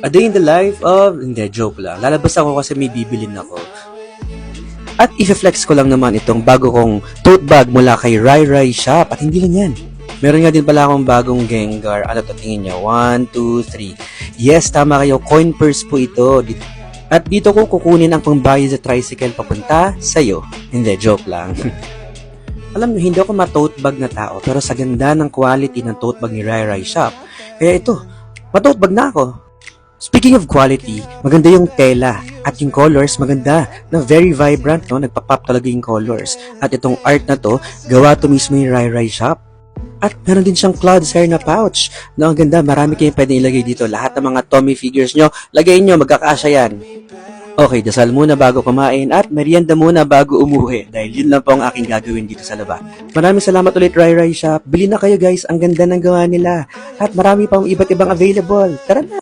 A day in the life of... Hindi, joke lang. Lalabas ako kasi may bibilin ako. At i-flex ko lang naman itong bago kong tote bag mula kay Rai Rai Shop. At hindi lang yan. Meron nga din pala akong bagong Gengar. Ano to, tingin niya? 1, 2, 3. Yes, tama kayo. Coin purse po ito. At dito ko kukunin ang pambayad sa tricycle papunta sa'yo. Hindi, joke lang. Alam niyo, hindi ako ma-tote bag na tao. Pero sa ganda ng quality ng tote bag ni Rai Rai Shop, kaya ito, ma-tote bag na ako. Speaking of quality, maganda yung tela at yung colors maganda na very vibrant, no? Nagpa-pop talaga yung colors. At itong art na to, gawa to mismo yung Rai Rai Shop. At meron din siyang Cloud's hair na pouch. No, ang ganda, marami kayong pwede ilagay dito. Lahat ng mga Tommy figures nyo, lagay nyo, magkakasya yan. Okay, dasal muna bago kumain at merienda muna bago umuwi dahil yun lang po ang aking gagawin dito sa labas. Maraming salamat ulit Rai Rai Shop. Bili na kayo guys, ang ganda ng gawa nila. At marami pang iba't ibang available. Tara na!